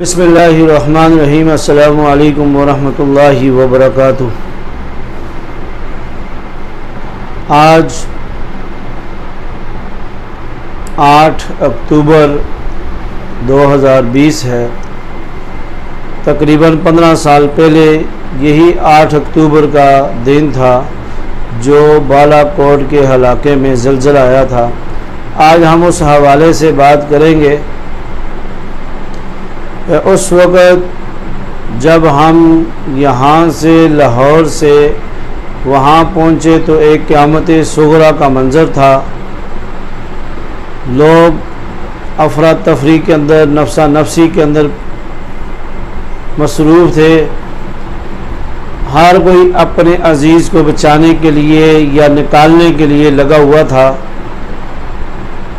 بسم اللہ الرحمن الرحیم۔ السلام علیکم ورحمۃ اللہ وبرکاتہ۔ آج 8 اکتوبر 2020 ہے۔ تقریباً 15 سال پہلے یہی 8 اکتوبر کا دن تھا جو بالا کوٹ کے علاقے میں زلزلہ آیا تھا۔ آج ہم اس حوالے سے بات کریں گے۔ اس وقت جب ہم یہاں سے لاہور سے وہاں پہنچے تو ایک قیامت صغریٰ کا منظر تھا۔ لوگ افراتفری کے اندر، نفسا نفسی کے اندر مصروف تھے۔ ہر کوئی اپنے عزیز کو بچانے کے لیے یا نکالنے کے لیے لگا ہوا تھا۔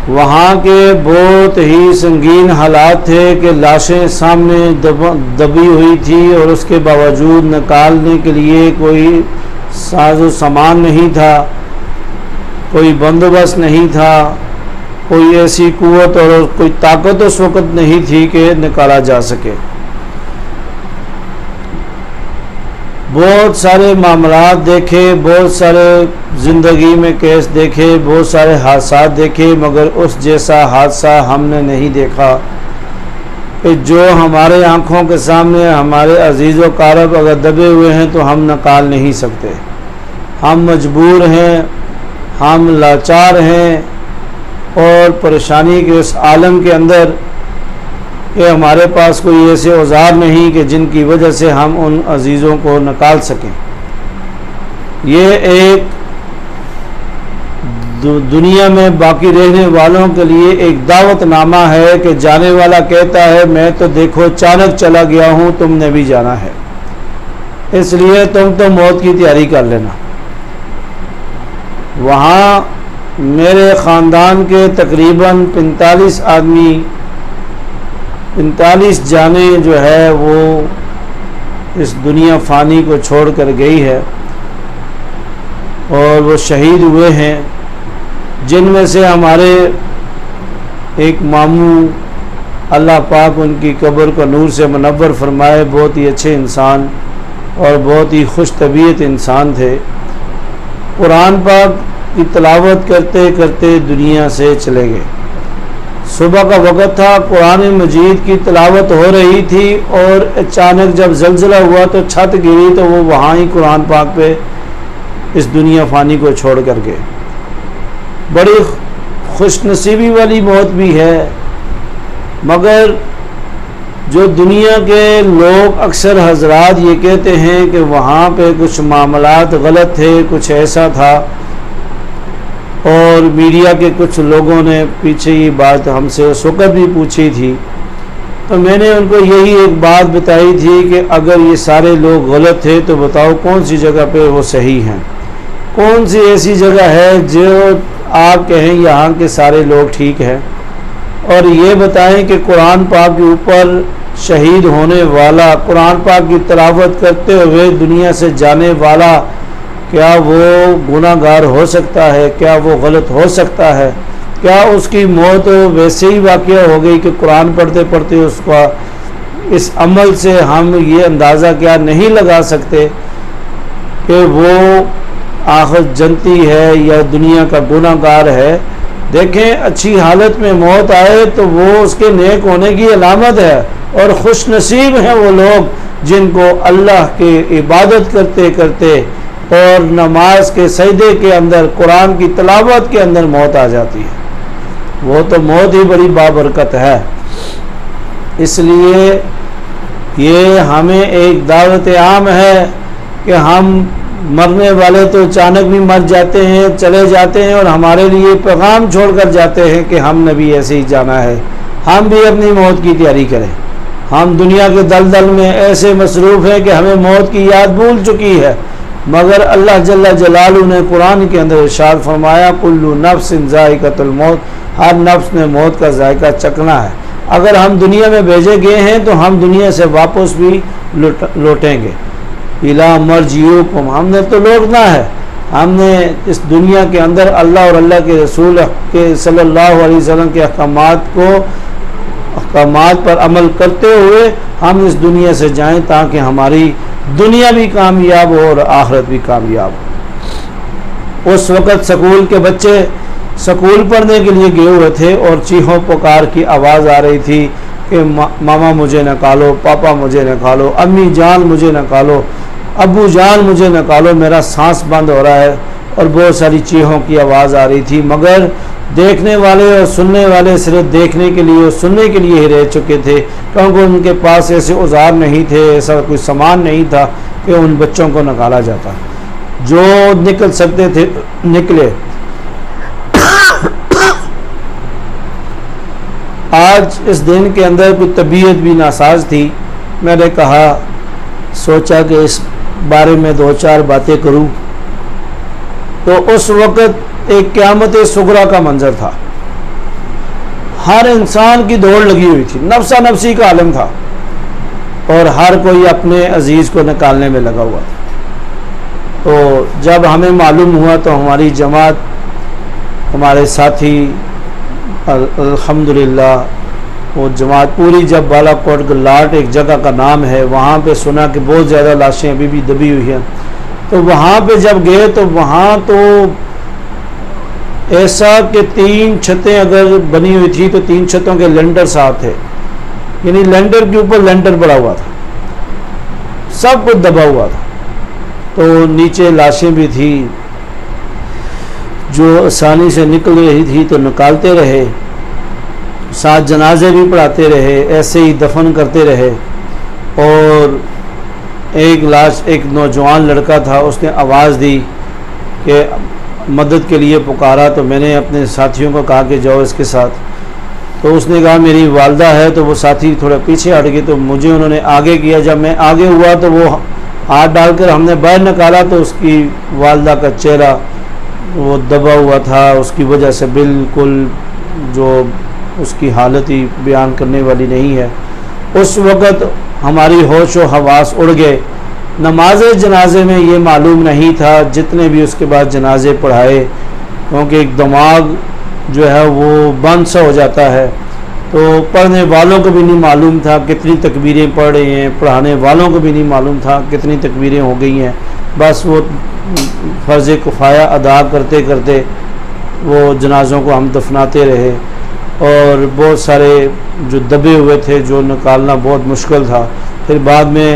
وہاں کے بہت ہی سنگین حالات تھے کہ لاشیں سامنے دبی ہوئی تھی اور اس کے باوجود نکالنے کے لیے کوئی ساز و سامان نہیں تھا، کوئی بندوبست نہیں تھا، کوئی ایسی قوت اور کوئی طاقت اس وقت نہیں تھی کہ نکالا جا سکے۔ بہت سارے معاملات دیکھے، بہت سارے زندگی میں کیس دیکھے، بہت سارے حادثات دیکھے، مگر اس جیسا حادثہ ہم نے نہیں دیکھا کہ جو ہمارے آنکھوں کے سامنے ہمارے عزیز و اقارب اگر دبے ہوئے ہیں تو ہم نکال نہیں سکتے۔ ہم مجبور ہیں، ہم لاچار ہیں اور پریشانی کے اس عالم کے اندر کہ ہمارے پاس کوئی ایسے اوزار نہیں کہ جن کی وجہ سے ہم ان عزیزوں کو نکال سکیں۔ یہ ایک دنیا میں باقی رہنے والوں کے لیے ایک دعوت نامہ ہے کہ جانے والا کہتا ہے میں تو دیکھو اچانک چلا گیا ہوں، تم نے بھی جانا ہے، اس لیے تم تو موت کی تیاری کر لینا۔ وہاں میرے خاندان کے تقریباً 45 آدمی، 45 جانیں جو ہے وہ اس دنیا فانی کو چھوڑ کر گئی ہے اور وہ شہید ہوئے ہیں، جن میں سے ہمارے ایک ماموں، اللہ پاک ان کی قبر کو نور سے منور فرمائے، بہت ہی اچھے انسان اور بہت ہی خوش طبیعت انسان تھے۔ قرآن پاک کی تلاوت کرتے کرتے دنیا سے چلے گئے۔ صبح کا وقت تھا، قرآن مجید کی تلاوت ہو رہی تھی اور اچانک جب زلزلہ ہوا تو چھت گری تو وہ وہاں ہی قرآن پاک پہ اس دنیا فانی کو چھوڑ کر گئے۔ بڑی خوش نصیبی والی موت بھی ہے، مگر جو دنیا کے لوگ اکثر حضرات یہ کہتے ہیں کہ وہاں پہ کچھ معاملات غلط تھے، کچھ ایسا تھا، اور میڈیا کے کچھ لوگوں نے پیچھے یہ بات ہم سے اس وقت بھی پوچھی تھی، تو میں نے ان کو یہی ایک بات بتائی تھی کہ اگر یہ سارے لوگ غلط تھے تو بتاؤ کون سی جگہ پہ وہ صحیح ہیں، کون سی ایسی جگہ ہے جو آپ کہیں یہاں کے سارے لوگ ٹھیک ہیں، اور یہ بتائیں کہ قرآن پاک کے اوپر شہید ہونے والا، قرآن پاک کی تلاوت کرتے ہوئے دنیا سے جانے والا، کیا وہ گناہ گار ہو سکتا ہے؟ کیا وہ غلط ہو سکتا ہے؟ کیا اس کی موت ویسے ہی واقعہ ہو گئی کہ قرآن پڑھتے پڑھتے اس کا اس عمل سے ہم یہ اندازہ کیا نہیں لگا سکتے کہ وہ آخر جنتی ہے یا دنیا کا گناہ گار ہے؟ دیکھیں، اچھی حالت میں موت آئے تو وہ اس کے نیک ہونے کی علامت ہے، اور خوش نصیب ہیں وہ لوگ جن کو اللہ کی عبادت کرتے کرتے اور نماز کے سجدے کے اندر، قرآن کی تلاوت کے اندر موت آ جاتی ہے۔ وہ تو موت ہی بڑی بابرکت ہے۔ اس لیے یہ ہمیں ایک دعوت عام ہے کہ ہم مرنے والے تو اچانک بھی مر جاتے ہیں، چلے جاتے ہیں، اور ہمارے لیے پیغام چھوڑ کر جاتے ہیں کہ ہم نے بھی ایسے ہی جانا ہے، ہم بھی اپنی موت کی تیاری کریں۔ ہم دنیا کے دلدل میں ایسے مصروف ہیں کہ ہمیں موت کی یاد بھول چکی ہے، مگر اللہ جل جلالہ نے قرآن کے اندر ارشاد فرمایا کل نفس ذائقۃ الموت، ہر نفس نے موت کا ذائقہ چکھنا ہے۔ اگر ہم دنیا میں بھیجے گئے ہیں تو ہم دنیا سے واپس بھی لوٹیں گے۔ الی مرجعکم، ہم نے تو لوٹنا ہے، ہم نے اس دنیا کے اندر اللہ اور اللہ کے رسول کے صلی اللہ علیہ وسلم کے احکامات کو احکامات پر عمل کرتے ہوئے ہم اس دنیا سے جائیں، تاکہ ہماری دنیا بھی کامیاب ہو اور آخرت بھی کامیاب ہو۔ اس وقت سکول کے بچے سکول پڑھنے کے لیے گئے ہوئے تھے اور چیخوں پکار کی آواز آ رہی تھی کہ ماما مجھے نکالو، پاپا مجھے نکالو، امی جان مجھے نکالو، ابو جان مجھے نکالو، میرا سانس بند ہو رہا ہے، اور بہت ساری چیخوں کی آواز آ رہی تھی۔ مگر دیکھنے والے اور سننے والے صرف دیکھنے کے لیے اور سننے کے لیے ہی رہ چکے تھے، کیونکہ ان کے پاس ایسے اوزار نہیں تھے، ایسا کوئی سامان نہیں تھا کہ ان بچوں کو نکالا جاتا۔ جو نکل سکتے تھے نکلے۔ آج اس دن کے اندر کوئی طبیعت بھی ناساز تھی، میں نے کہا سوچا کہ اس بارے میں دو چار باتیں کروں، تو اس وقت ایک قیامت صغریٰ کا منظر تھا۔ ہر انسان کی دوڑ لگی ہوئی تھی، نفسا نفسی کا عالم تھا، اور ہر کوئی اپنے عزیز کو نکالنے میں لگا ہوا تھا۔ تو جب ہمیں معلوم ہوا تو ہماری جماعت، ہمارے ساتھی، الحمدللہ وہ جماعت پوری، جب بالا کوٹ گلاٹ ایک جگہ کا نام ہے، وہاں پہ سنا کہ بہت زیادہ لاشیں ابھی بھی دبی ہوئی ہیں، تو وہاں پہ جب گئے تو وہاں تو ایسا کہ 3 چھتیں اگر بنی ہوئی تھی تو 3 چھتوں کے لینڈر صاحب تھے، یعنی لینڈر کے اوپر لینڈر پڑا ہوا تھا، سب کچھ دبا ہوا تھا۔ تو نیچے لاشیں بھی تھی جو آسانی سے نکل رہی تھی، تو نکالتے رہے، ساتھ جنازے بھی پڑھاتے رہے، ایسے ہی دفن کرتے رہے۔ اور ایک لاش، ایک نوجوان لڑکا تھا، اس نے آواز دی کہ مدد کے لیے پکارا، تو میں نے اپنے ساتھیوں کو کہا کہ جاؤ اس کے ساتھ، تو اس نے کہا میری والدہ ہے، تو وہ ساتھی تھوڑا پیچھے ہٹ گئے، تو مجھے انہوں نے آگے کیا۔ جب میں آگے ہوا تو وہ ہاتھ ڈال کر ہم نے باہر نکالا، تو اس کی والدہ کا چہرہ وہ دبا ہوا تھا، اس کی وجہ سے بالکل جو اس کی حالت ہی بیان کرنے والی نہیں ہے۔ اس وقت ہماری ہوش و حواس اڑ گئے۔ نماز جنازے میں یہ معلوم نہیں تھا، جتنے بھی اس کے بعد جنازے پڑھائے، کیونکہ ایک دماغ جو ہے وہ بند سا ہو جاتا ہے، تو پڑھنے والوں کو بھی نہیں معلوم تھا کتنی تکبیریں پڑھ رہے ہیں، پڑھانے والوں کو بھی نہیں معلوم تھا کتنی تکبیریں ہو گئی ہیں۔ بس وہ فرض کفایہ ادا کرتے کرتے وہ جنازوں کو ہم دفناتے رہے، اور بہت سارے جو دبے ہوئے تھے جو نکالنا بہت مشکل تھا۔ پھر بعد میں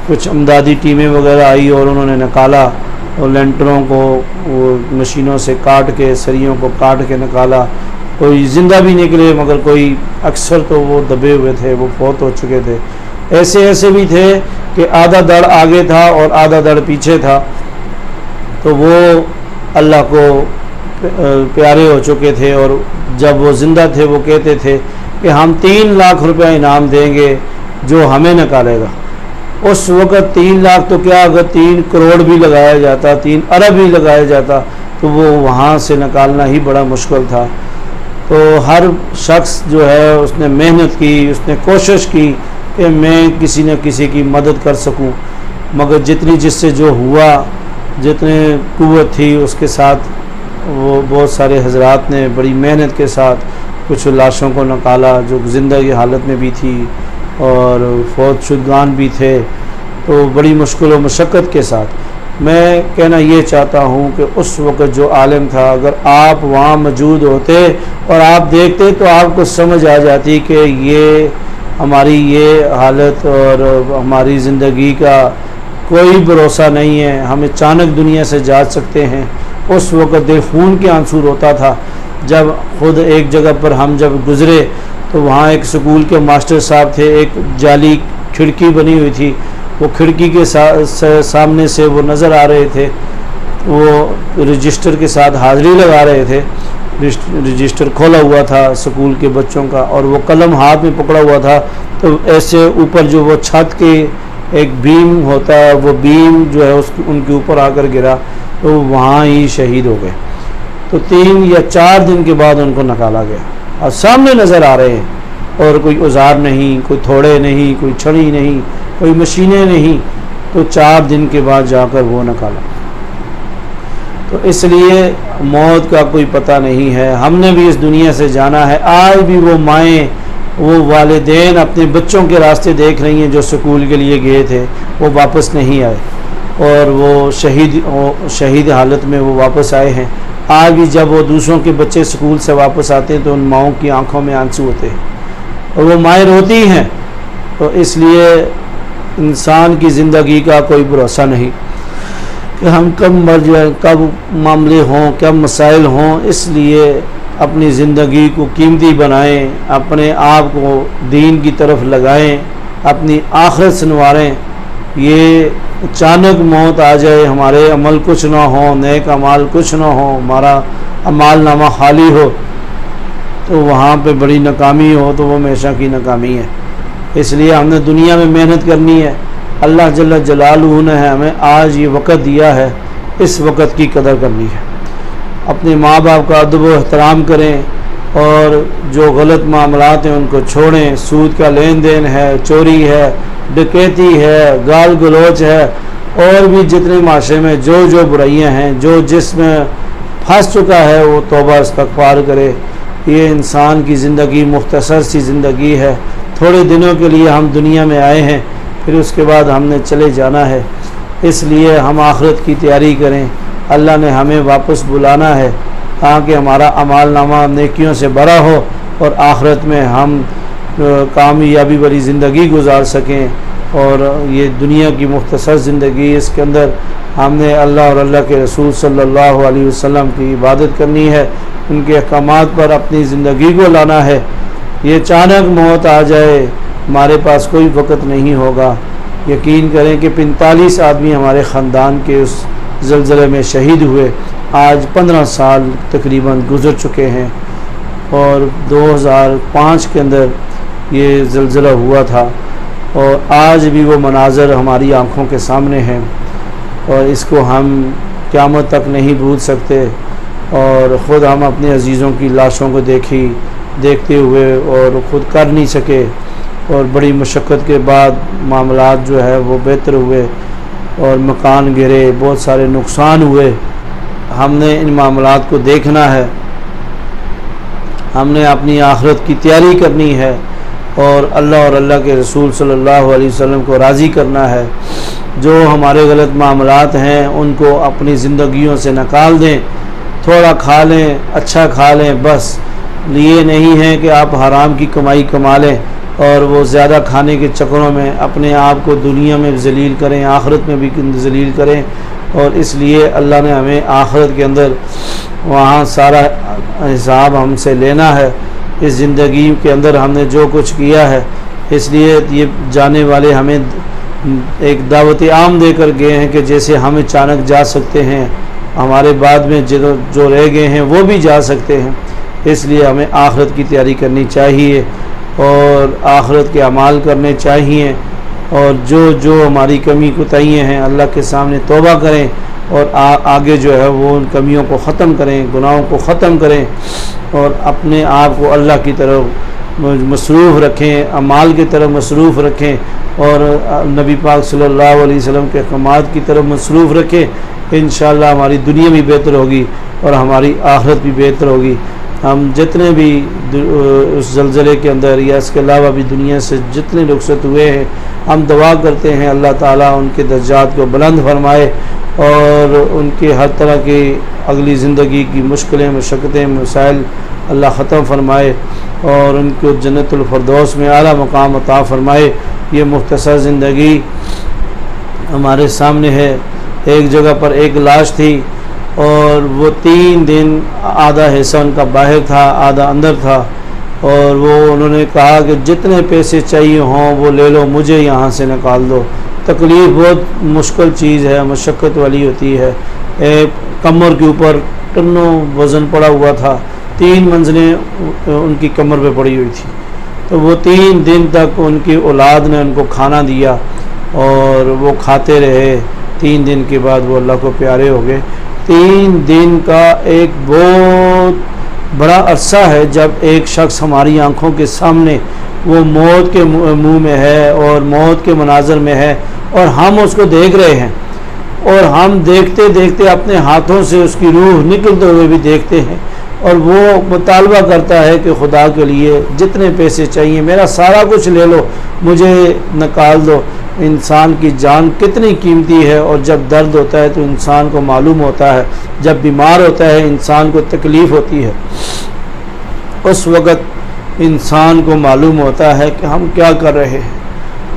کچھ امدادی ٹیمیں وغیرہ آئی اور انہوں نے نکالا، اور لینٹروں کو وہ مشینوں سے کاٹ کے، سریوں کو کاٹ کے نکالا۔ کوئی زندہ بھی نکلے، مگر کوئی اکثر تو وہ دبے ہوئے تھے، وہ فوت ہو چکے تھے۔ ایسے بھی تھے کہ آدھا دڑ آگے تھا اور آدھا دڑ پیچھے تھا، تو وہ اللہ کو پیارے ہو چکے تھے، اور جب وہ زندہ تھے وہ کہتے تھے کہ ہم 3 لاکھ روپے انعام دیں گے جو ہمیں نکالے گا۔ اس وقت 3 لاکھ تو کیا، اگر 3 کروڑ بھی لگایا جاتا، 3 ارب بھی لگایا جاتا، تو وہ وہاں سے نکالنا ہی بڑا مشکل تھا۔ تو ہر شخص جو ہے اس نے محنت کی، اس نے کوشش کی کہ میں کسی نہ کسی کی مدد کر سکوں، مگر جتنی جس سے جو ہوا، جتنے قوت تھی اس کے ساتھ وہ بہت سارے حضرات نے بڑی محنت کے ساتھ کچھ لاشوں کو نکالا جو زندہ کی حالت میں بھی تھی اور فوت شدگان بھی تھے، تو بڑی مشکل و مشقت کے ساتھ۔ میں کہنا یہ چاہتا ہوں کہ اس وقت جو عالم تھا، اگر آپ وہاں موجود ہوتے اور آپ دیکھتے تو آپ کو سمجھ آ جاتی کہ یہ ہماری یہ حالت اور ہماری زندگی کا کوئی بھروسہ نہیں ہے، ہم اچانک دنیا سے جا سکتے ہیں۔ اس وقت دل خون کے آنسو روتا تھا۔ جب خود ایک جگہ پر ہم جب گزرے تو وہاں ایک سکول کے ماسٹر صاحب تھے، ایک جعلی کھڑکی بنی ہوئی تھی، وہ کھڑکی کے سامنے سے وہ نظر آ رہے تھے، وہ رجسٹر کے ساتھ حاضری لگا رہے تھے، رجسٹر کھولا ہوا تھا سکول کے بچوں کا، اور وہ قلم ہاتھ میں پکڑا ہوا تھا، تو ایسے اوپر جو وہ چھت کے ایک بیم ہوتا ہے، وہ بیم جو ہے ان کے اوپر آ کر گرا، تو وہاں ہی شہید ہو گئے۔ تو 3 یا 4 دن کے بعد ان کو نکالا گیا، اور سامنے نظر آ رہے ہیں، اور کوئی اوزار نہیں، کوئی تھوڑے نہیں، کوئی چھڑی نہیں، کوئی مشینیں نہیں، تو 4 دن کے بعد جا کر وہ نکالا۔ تو اس لیے موت کا کوئی پتہ نہیں ہے، ہم نے بھی اس دنیا سے جانا ہے۔ آج بھی وہ مائیں وہ والدین اپنے بچوں کے راستے دیکھ رہی ہیں جو سکول کے لیے گئے تھے، وہ واپس نہیں آئے اور وہ شہید حالت میں وہ واپس آئے ہیں۔ آج بھی جب وہ دوسروں کے بچے سکول سے واپس آتے ہیں تو ان ماؤں کی آنکھوں میں آنسو ہوتے ہیں اور وہ مائیں روتی ہیں۔ تو اس لیے انسان کی زندگی کا کوئی بھروسہ نہیں کہ ہم کب مر جائیں، کب معاملے ہوں، کب مسائل ہوں۔ اس لیے اپنی زندگی کو قیمتی بنائیں، اپنے آپ کو دین کی طرف لگائیں، اپنی آخرت سنواریں۔ یہ اچانک موت آ جائے، ہمارے عمل کچھ نہ ہوں، نیک اعمال کچھ نہ ہوں، ہمارا اعمال نامہ خالی ہو، تو وہاں پہ بڑی ناکامی ہو تو وہ ہمیشہ کی ناکامی ہے۔ اس لیے ہم نے دنیا میں محنت کرنی ہے۔ اللہ جل جلالہ نے ہمیں آج یہ وقت دیا ہے، اس وقت کی قدر کرنی ہے۔ اپنے ماں باپ کا ادب و احترام کریں اور جو غلط معاملات ہیں ان کو چھوڑیں۔ سود کا لین دین ہے، چوری ہے، ڈکیتی ہے، گال گلوچ ہے، اور بھی جتنے معاشرے میں جو برائیاں ہیں، جو جس میں پھنس چکا ہے وہ توبہ استغفار کرے۔ یہ انسان کی زندگی مختصر سی زندگی ہے، تھوڑے دنوں کے لیے ہم دنیا میں آئے ہیں، پھر اس کے بعد ہم نے چلے جانا ہے۔ اس لیے ہم آخرت کی تیاری کریں۔ اللہ نے ہمیں واپس بلانا ہے تاکہ ہمارا اعمال نامہ نیکیوں سے بھرا ہو اور آخرت میں ہم کامیابی بھری زندگی گزار سکیں۔ اور یہ دنیا کی مختصر زندگی، اس کے اندر ہم نے اللہ اور اللہ کے رسول صلی اللہ علیہ وسلم کی عبادت کرنی ہے، ان کے احکامات پر اپنی زندگی کو لانا ہے۔ یہ اچانک موت آ جائے، ہمارے پاس کوئی وقت نہیں ہوگا۔ یقین کریں کہ 45 آدمی ہمارے خاندان کے اس زلزلے میں شہید ہوئے۔ آج 15 سال تقریباً گزر چکے ہیں اور 2005 کے اندر یہ زلزلہ ہوا تھا، اور آج بھی وہ مناظر ہماری آنکھوں کے سامنے ہیں، اور اس کو ہم قیامت تک نہیں بھول سکتے۔ اور خود ہم اپنے عزیزوں کی لاشوں کو دیکھتے ہوئے اور خود کر نہیں سکے، اور بڑی مشقت کے بعد معاملات جو ہے وہ بہتر ہوئے اور مکان گرے، بہت سارے نقصان ہوئے۔ ہم نے ان معاملات کو دیکھنا ہے، ہم نے اپنی آخرت کی تیاری کرنی ہے اور اللہ اور اللہ کے رسول صلی اللہ علیہ وسلم کو راضی کرنا ہے۔ جو ہمارے غلط معاملات ہیں ان کو اپنی زندگیوں سے نکال دیں، تھوڑا کھا لیں، اچھا کھا لیں، بس یہ نہیں ہے کہ آپ حرام کی کمائی کما لیں اور وہ زیادہ کھانے کے چکروں میں اپنے آپ کو دنیا میں ذلیل کریں، آخرت میں بھی ذلیل کریں۔ اور اس لیے اللہ نے ہمیں آخرت کے اندر وہاں سارا حساب ہم سے لینا ہے۔ اس زندگی کے اندر ہم نے جو کچھ کیا ہے، اس لیے یہ جانے والے ہمیں ایک دعوت عام دے کر گئے ہیں کہ جیسے ہم اچانک جا سکتے ہیں، ہمارے بعد میں جو رہ گئے ہیں وہ بھی جا سکتے ہیں۔ اس لیے ہمیں آخرت کی تیاری کرنی چاہیے اور آخرت کے اعمال کرنے چاہیے، اور جو ہماری کمی کوتاہیاں ہیں اللہ کے سامنے توبہ کریں اور آگے جو ہے وہ ان کمیوں کو ختم کریں، گناہوں کو ختم کریں، اور اپنے آپ کو اللہ کی طرف مصروف رکھیں، اعمال کی طرف مصروف رکھیں، اور نبی پاک صلی اللہ علیہ وسلم کے احکامات کی طرف مصروف رکھیں۔ انشاءاللہ ہماری دنیا بھی بہتر ہوگی اور ہماری آخرت بھی بہتر ہوگی۔ ہم جتنے بھی اس زلزلے کے اندر یا اس کے علاوہ بھی دنیا سے جتنے رخصت ہوئے ہیں، ہم دعا کرتے ہیں اللہ تعالیٰ ان کے درجات کو بلند فرمائے اور ان کے ہر طرح کی اگلی زندگی کی مشکلیں، مشقتیں، مسائل اللہ ختم فرمائے اور ان کو جنت الفردوس میں اعلیٰ مقام عطا فرمائے۔ یہ مختصر زندگی ہمارے سامنے ہے۔ ایک جگہ پر ایک لاش تھی اور وہ 3 دن آدھا حصہ ان کا باہر تھا، آدھا اندر تھا، اور وہ انہوں نے کہا کہ جتنے پیسے چاہیے ہوں وہ لے لو، مجھے یہاں سے نکال دو۔ تکلیف بہت مشکل چیز ہے، مشقت والی ہوتی ہے۔ ایک کمر کے اوپر ٹنوں وزن پڑا ہوا تھا، 3 منزلیں ان کی کمر پہ پڑی ہوئی تھی، تو وہ 3 دن تک ان کی اولاد نے ان کو کھانا دیا اور وہ کھاتے رہے۔ 3 دن کے بعد وہ اللہ کو پیارے ہو گئے۔ 3 دن کا ایک بہت بڑا عرصہ ہے جب ایک شخص ہماری آنکھوں کے سامنے وہ موت کے منہ میں ہے اور موت کے مناظر میں ہے اور ہم اس کو دیکھ رہے ہیں، اور ہم دیکھتے دیکھتے اپنے ہاتھوں سے اس کی روح نکلتے ہوئے بھی دیکھتے ہیں اور وہ مطالبہ کرتا ہے کہ خدا کے لیے جتنے پیسے چاہیے میرا سارا کچھ لے لو، مجھے نکال دو۔ انسان کی جان کتنی قیمتی ہے، اور جب درد ہوتا ہے تو انسان کو معلوم ہوتا ہے، جب بیمار ہوتا ہے انسان کو تکلیف ہوتی ہے، اس وقت انسان کو معلوم ہوتا ہے کہ ہم کیا کر رہے ہیں،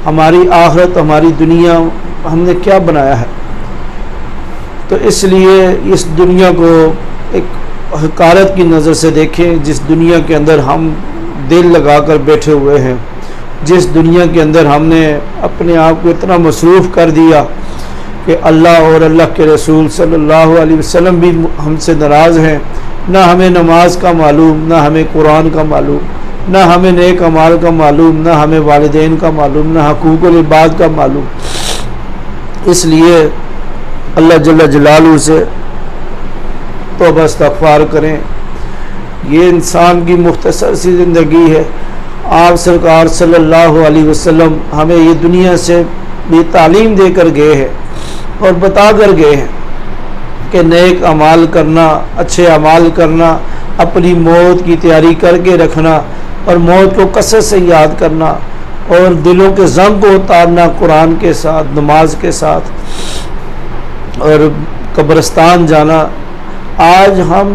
ہماری آخرت، ہماری دنیا ہم نے کیا بنایا ہے۔ تو اس لیے اس دنیا کو ایک حقارت کی نظر سے دیکھیں، جس دنیا کے اندر ہم دل لگا کر بیٹھے ہوئے ہیں، جس دنیا کے اندر ہم نے اپنے آپ کو اتنا مصروف کر دیا کہ اللہ اور اللہ کے رسول صلی اللہ علیہ وسلم بھی ہم سے ناراض ہیں۔ نہ ہمیں نماز کا معلوم، نہ ہمیں قرآن کا معلوم، نہ ہمیں نیک اعمال کا معلوم، نہ ہمیں والدین کا معلوم، نہ حقوق العباد کا معلوم۔ اس لیے اللہ جل جلالہ سے توبہ استغفار کریں۔ یہ انسان کی مختصر سی زندگی ہے۔ آپ سرکار صلی اللہ علیہ وسلم ہمیں یہ دنیا سے یہ تعلیم دے کر گئے ہیں اور بتا کر گئے ہیں کہ نیک اعمال کرنا، اچھے اعمال کرنا، اپنی موت کی تیاری کر کے رکھنا اور موت کو کثرت سے یاد کرنا اور دلوں کے زنگ کو اتارنا قرآن کے ساتھ، نماز کے ساتھ، اور قبرستان جانا۔ آج ہم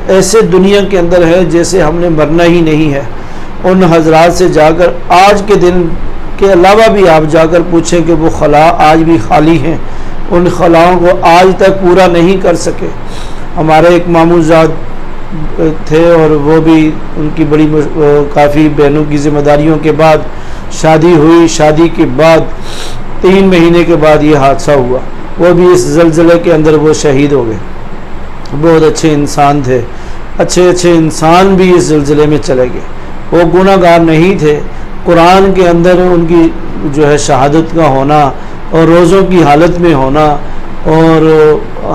ایسے دنیا کے اندر ہیں جیسے ہم نے مرنا ہی نہیں ہے۔ ان حضرات سے جا کر آج کے دن کے علاوہ بھی آپ جا کر پوچھیں کہ وہ خلا آج بھی خالی ہیں، ان خلاؤں کو آج تک پورا نہیں کر سکے۔ ہمارے ایک ماموں زاد تھے اور وہ بھی ان کی بڑی کافی بہنوں کی ذمہ داریوں کے بعد شادی ہوئی، شادی کے بعد 3 مہینے کے بعد یہ حادثہ ہوا، وہ بھی اس زلزلے کے اندر وہ شہید ہو گئے۔ بہت اچھے انسان تھے، اچھے انسان بھی اس زلزلے میں چلے گئے۔ وہ گناہ گار نہیں تھے، قرآن کے اندر ان کی جو ہے شہادت کا ہونا اور روزوں کی حالت میں ہونا، اور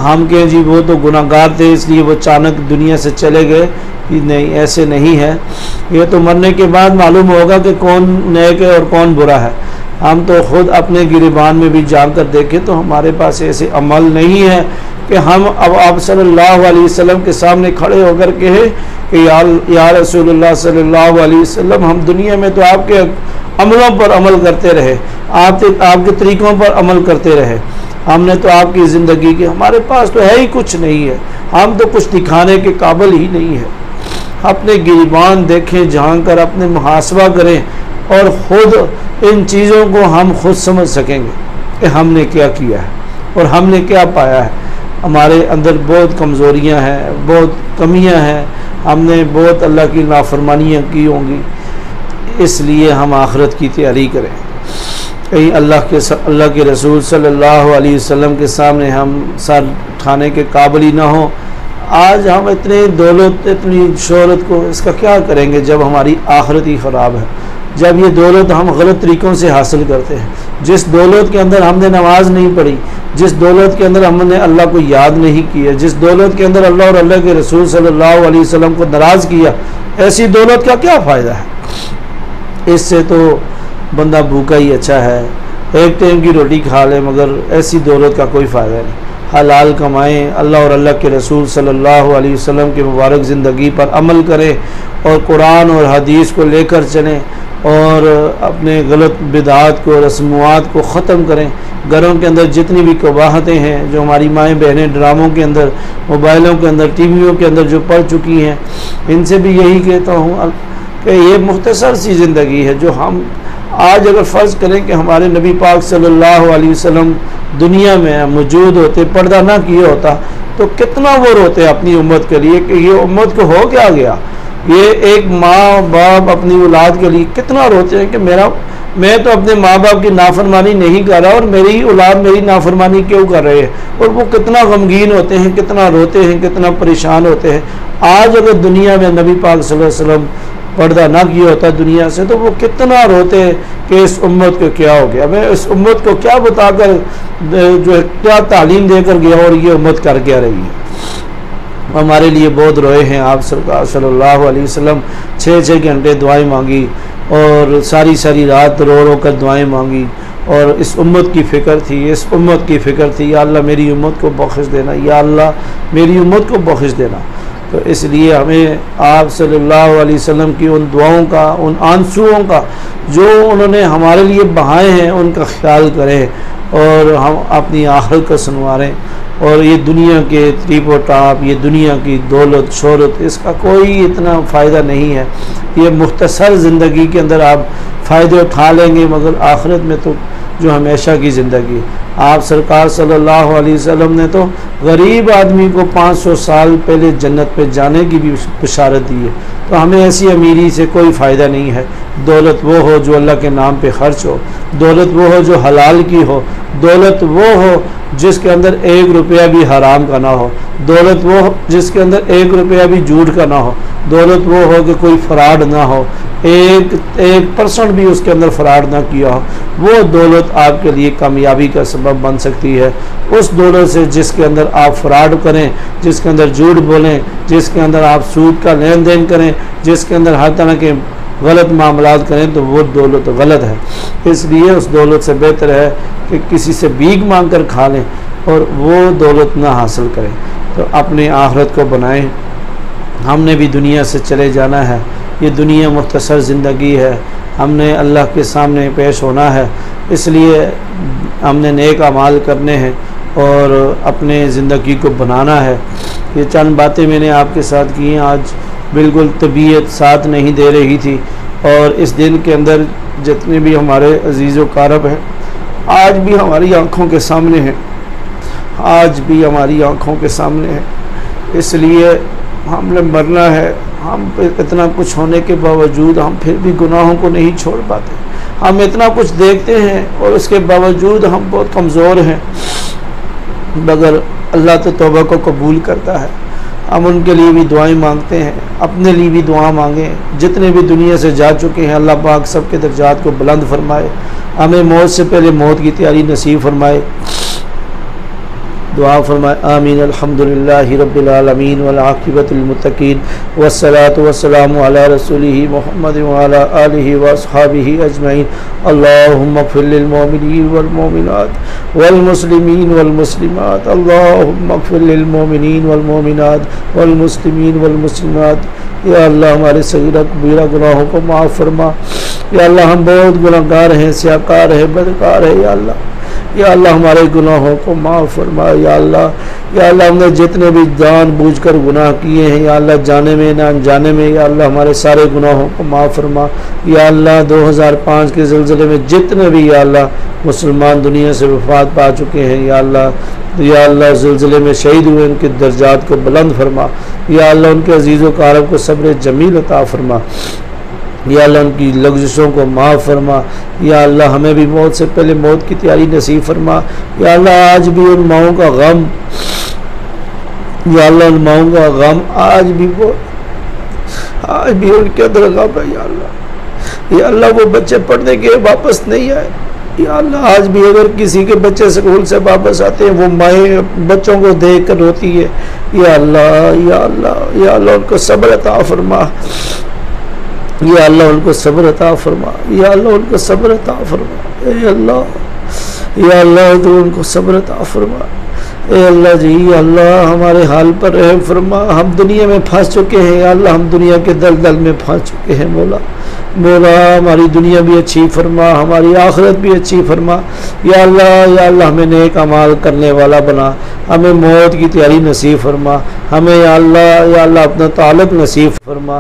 ہم کہیں جی وہ تو گناہ گار تھے اس لیے وہ اچانک دنیا سے چلے گئے، نہیں، ایسے نہیں ہے۔ یہ تو مرنے کے بعد معلوم ہوگا کہ کون نیک ہے اور کون برا ہے۔ ہم تو خود اپنے گریبان میں بھی جا کر دیکھیں تو ہمارے پاس ایسے عمل نہیں ہے کہ ہم اب آپ صلی اللہ علیہ وسلم کے سامنے کھڑے ہو کر کہیں کہ یا رسول اللہ صلی اللہ علیہ وسلم، ہم دنیا میں تو آپ کے عملوں پر عمل کرتے رہے، آپ کے طریقوں پر عمل کرتے رہے، ہم نے تو آپ کی زندگی کی، ہمارے پاس تو ہے ہی کچھ نہیں ہے، ہم تو کچھ دکھانے کے قابل ہی نہیں ہے۔ اپنے گریبان دیکھیں، جھانک کر اپنے محاسبہ کریں اور خود ان چیزوں کو ہم خود سمجھ سکیں گے کہ ہم نے کیا کیا ہے اور ہم نے کیا پایا ہے۔ ہمارے اندر بہت کمزوریاں ہیں، بہت کمیاں ہیں، ہم نے بہت اللہ کی نافرمانیاں کی ہوں گی، اس لیے ہم آخرت کی تیاری کریں۔ کہیں اللہ کے رسول صلی اللہ علیہ وسلم کے سامنے ہم سر اٹھانے کے قابل ہی نہ ہوں۔ آج ہم اتنی دولت، اتنی شہرت کو اس کا کیا کریں گے جب ہماری آخرت ہی خراب ہے، جب یہ دولت ہم غلط طریقوں سے حاصل کرتے ہیں، جس دولت کے اندر ہم نے نماز نہیں پڑھی، جس دولت کے اندر ہم نے اللہ کو یاد نہیں کیا، جس دولت کے اندر اللہ اور اللہ کے رسول صلی اللہ علیہ وسلم کو ناراض کیا، ایسی دولت کا کیا فائدہ ہے؟ اس سے تو بندہ بھوکا ہی اچھا ہے، ایک ٹائم کی روٹی کھا لے، مگر ایسی دولت کا کوئی فائدہ نہیں۔ حلال کمائیں، اللہ اور اللہ کے رسول صلی اللہ علیہ وسلم کی مبارک زندگی پر عمل کریں اور قرآن اور حدیث کو لے کر چلیں اور اپنے غلط بدعات کو، رسومات کو ختم کریں۔ گھروں کے اندر جتنی بھی قباحتیں ہیں جو ہماری مائیں بہنیں ڈراموں کے اندر، موبائلوں کے اندر، ٹی ویوں کے اندر جو پڑ چکی ہیں، ان سے بھی یہی کہتا ہوں کہ یہ مختصر سی زندگی ہے جو ہم آج اگر فرض کریں کہ ہمارے نبی پاک صلی اللہ علیہ وسلم دنیا میں موجود ہوتے، پردہ نہ کیا ہوتا، تو کتنا وہ روتے اپنی امت کے لیے کہ یہ امت کو ہو کیا گیا۔ یہ ایک ماں باپ اپنی اولاد کے لیے کتنا روتے ہیں کہ میں تو اپنے ماں باپ کی نافرمانی نہیں کر رہا اور میری اولاد میری نافرمانی کیوں کر رہے ہیں، اور وہ کتنا غمگین ہوتے ہیں، کتنا روتے ہیں، کتنا پریشان ہوتے ہیں۔ آج اگر دنیا میں نبی پاک صلی اللہ علیہ وسلم پردہ نہ کیا ہوتا دنیا سے تو وہ کتنا روتے کہ اس امت کو کیا ہو گیا، میں اس امت کو کیا بتا کر جو ہے کیا تعلیم دے کر گیا اور یہ امت کر کیا رہی ہے۔ ہمارے لیے بہت روئے ہیں آپ سرکار صلی اللہ علیہ وسلم، 6 گھنٹے دعائیں مانگی اور ساری رات رو کر دعائیں مانگی، اور اس امت کی فکر تھی، اس امت کی فکر تھی، یا اللہ میری امت کو بخش دینا، یا اللہ میری امت کو بخش دینا۔ تو اس لیے ہمیں آپ صلی اللہ علیہ وسلم کی ان دعاؤں کا، ان آنسوؤں کا جو انہوں نے ہمارے لیے بہائے ہیں، ان کا خیال کریں اور ہم اپنی آخرت کو سنواریں۔ اور یہ دنیا کے تریپ و ٹاپ، یہ دنیا کی دولت شہرت، اس کا کوئی اتنا فائدہ نہیں ہے۔ یہ مختصر زندگی کے اندر آپ فائدے اٹھا لیں گے، مگر آخرت میں تو جو ہمیشہ کی زندگی۔ آپ سرکار صلی اللہ علیہ وسلم نے تو غریب آدمی کو 500 سال پہلے جنت پہ جانے کی بھی بشارت دی ہے۔ تو ہمیں ایسی امیری سے کوئی فائدہ نہیں ہے۔ دولت وہ ہو جو اللہ کے نام پہ خرچ ہو، دولت وہ ہو جو حلال کی ہو، دولت وہ ہو جس کے اندر 1 روپیہ بھی حرام کا نہ ہو، دولت وہ ہو جس کے اندر 1 روپیہ بھی جھوٹ کا نہ ہو، دولت وہ ہو کہ کوئی فراڈ نہ ہو، 1% بھی اس کے اندر فراڈ نہ کیا ہو۔ وہ دولت آپ کے لیے کامیابی کا سبب بن سکتی ہے۔ اس دولت سے جس کے اندر آپ فراڈ کریں، جس کے اندر جھوٹ بولیں، جس کے اندر آپ سود کا لین دین کریں، جس کے اندر ہر طرح کے غلط معاملات کریں، تو وہ دولت غلط ہے۔ اس لیے اس دولت سے بہتر ہے کہ کسی سے بھیک مانگ کر کھا لیں اور وہ دولت نہ حاصل کریں۔ تو اپنے آخرت کو بنائیں۔ ہم نے بھی دنیا سے چلے جانا ہے، یہ دنیا مختصر زندگی ہے، ہم نے اللہ کے سامنے پیش ہونا ہے، اس لیے ہم نے نیک اعمال کرنے ہیں اور اپنے زندگی کو بنانا ہے۔ یہ چند باتیں میں نے آپ کے ساتھ کی ہیں۔ آج بالکل طبیعت ساتھ نہیں دے رہی تھی، اور اس دن کے اندر جتنے بھی ہمارے عزیز و قارب ہیں آج بھی ہماری آنکھوں کے سامنے ہیں، آج بھی ہماری آنکھوں کے سامنے ہے۔ اس لیے ہم نے مرنا ہے۔ ہم اتنا کچھ ہونے کے باوجود ہم پھر بھی گناہوں کو نہیں چھوڑ پاتے۔ ہم اتنا کچھ دیکھتے ہیں اور اس کے باوجود ہم بہت کمزور ہیں، مگر اللہ تو توبہ کو قبول کرتا ہے۔ ہم ان کے لیے بھی دعائیں مانگتے ہیں، اپنے لیے بھی دعا مانگیں۔ جتنے بھی دنیا سے جا چکے ہیں اللہ پاک سب کے درجات کو بلند فرمائے، ہمیں موت سے پہلے موت کی تیاری نصیب فرمائے۔ دعا فرمائے آمین۔ الحمدللہ رب العالمین والعاقبۃ للمتقین والصلاۃ والسلام علی رسولہ محمد وعلی آلہ واصحابہ اجمعین۔ اللہم اغفر للمؤمنین والمؤمنات والمسلمین والمسلمات، اللہم اغفر للمؤمنین والمؤمنات والمسلمین والمسلمات۔ یا اللہ ہمارے صغیرہ کبیرہ گناہوں کو معاف فرما۔ یا اللہ ہم بہت گناہ گار ہیں، سیاکار ہیں، بدکار ہیں۔ یا اللہ، یا اللہ ہمارے گناہوں کو معاف فرما۔ یا اللہ ہم نے جتنے بھی جان بوجھ کر گناہ کیے ہیں، یا اللہ جانے میں نہ انجانے میں، یا اللہ ہمارے سارے گناہوں کو معاف فرما۔ یا اللہ 2005 کے زلزلے میں جتنے بھی یا اللہ مسلمان دنیا سے وفات پا چکے ہیں، یا اللہ زلزلے میں شہید ہوئے ان کے درجات کو بلند فرما۔ یا اللہ ان کے عزیز و اقارب کو صبر جمیل عطا فرما۔ یا اللہ ان کی لغزشوں کو معاف فرما۔ یا اللہ ہمیں بھی موت سے پہلے موت کی تیاری نصیب فرما۔ یا اللہ آج بھی ان ماؤں کا غم، یا اللہ ان ماؤں کا غم آج بھی ان کے اندر غم ہے۔ یا اللہ وہ بچے پڑھنے کے واپس نہیں آئے، یا اللہ آج بھی اگر کسی کے بچے اسکول سے واپس آتے ہیں وہ مائیں بچوں کو دیکھ کر روتی ہے۔ یا اللہ ان کو صبر عطا فرما۔ یا اللہ ان کو صبر عطا فرما۔ یا اللہ ان کو صبر عطا فرما۔ اے اللہ، یا اللہ تو ان کو صبر عطا فرما۔ اے اللہ جی، یا اللہ ہمارے حال پر رحم فرما۔ ہم دنیا میں پھنس چکے ہیں، یا اللہ ہم دنیا کے دلدل میں پھنس چکے ہیں۔ مولا ہماری دنیا بھی اچھی فرما، ہماری آخرت بھی اچھی فرما۔ یا اللہ ہمیں نیک اعمال کرنے والا بنا، ہمیں موت کی تیاری نصیب فرما، ہمیں یا اللہ اپنا تعلق نصیب فرما۔